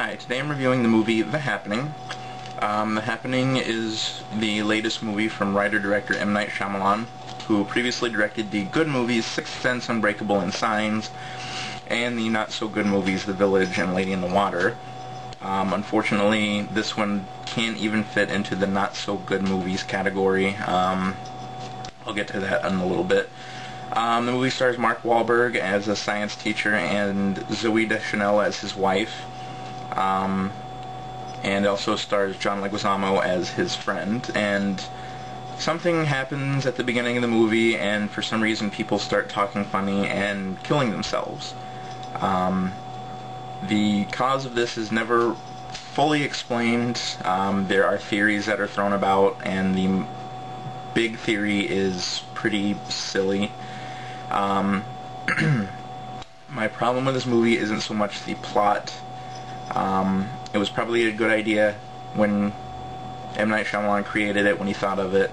Hi, today I'm reviewing the movie The Happening. The Happening is the latest movie from writer-director M. Night Shyamalan, who previously directed the good movies Sixth Sense, Unbreakable, and Signs, and the not-so-good movies The Village and Lady in the Water. Unfortunately, this one can't even fit into the not-so-good movies category. I'll get to that in a little bit. The movie stars Mark Wahlberg as a science teacher and Zooey Deschanel as his wife. And also stars John Leguizamo as his friend. And something happens at the beginning of the movie, and for some reason people start talking funny and killing themselves. The cause of this is never fully explained. There are theories that are thrown about, and the big theory is pretty silly. My problem with this movie isn't so much the plot. It was probably a good idea when M. Night Shyamalan created it, when he thought of it,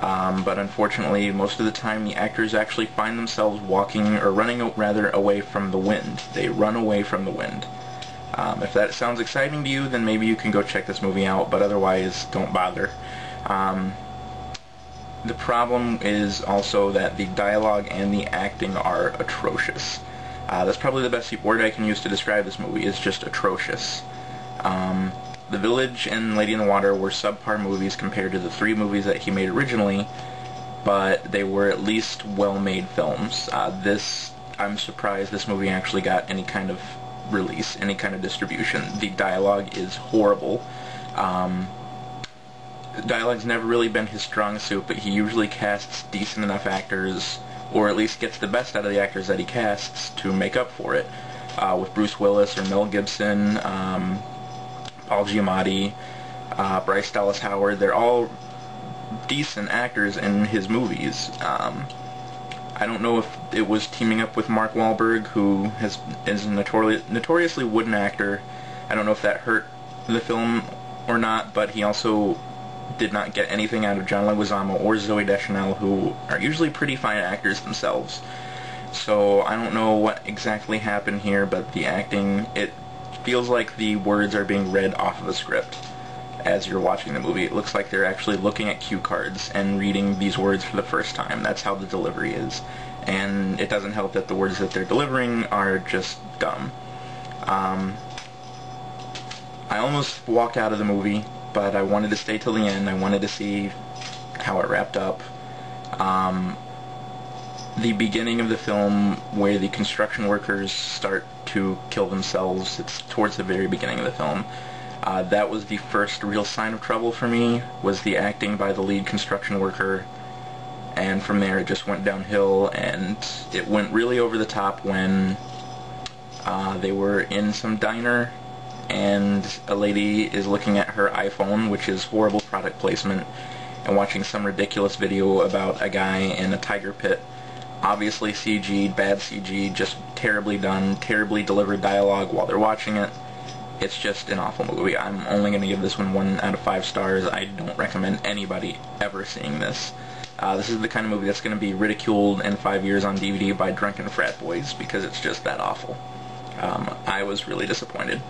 but unfortunately most of the time the actors actually find themselves walking, or running rather, away from the wind. They run away from the wind. If that sounds exciting to you, then maybe you can go check this movie out, but otherwise don't bother. The problem is also that the dialogue and the acting are atrocious. That's probably the best word I can use to describe this movie, is just atrocious. The Village and Lady in the Water were subpar movies compared to the three movies that he made originally, but they were at least well-made films. I'm surprised this movie actually got any kind of release, any kind of distribution. The dialogue is horrible. Dialogue's never really been his strong suit, but he usually casts decent enough actors, or at least gets the best out of the actors that he casts, to make up for it. With Bruce Willis or Mel Gibson, Paul Giamatti, Bryce Dallas Howard, they're all decent actors in his movies. I don't know if it was teaming up with Mark Wahlberg, who is a notoriously wooden actor. I don't know if that hurt the film or not, but he also did not get anything out of John Leguizamo or Zooey Deschanel, who are usually pretty fine actors themselves. So I don't know what exactly happened here, but the acting, it feels like the words are being read off of a script as you're watching the movie. It looks like they're actually looking at cue cards and reading these words for the first time. That's how the delivery is. And it doesn't help that the words that they're delivering are just dumb. I almost walked out of the movie, but I wanted to stay till the end. I wanted to see how it wrapped up. The beginning of the film, where the construction workers start to kill themselves, it's towards the very beginning of the film. That was the first real sign of trouble for me, was the acting by the lead construction worker. And from there it just went downhill, and it went really over the top when they were in some diner, and a lady is looking at her iPhone, which is horrible product placement, and watching some ridiculous video about a guy in a tiger pit. Obviously CG'd, bad CG, just terribly done, terribly delivered dialogue while they're watching it. It's just an awful movie. I'm only going to give this one 1 out of 5 stars. I don't recommend anybody ever seeing this. This is the kind of movie that's going to be ridiculed in 5 years on DVD by drunken frat boys, because it's just that awful. I was really disappointed.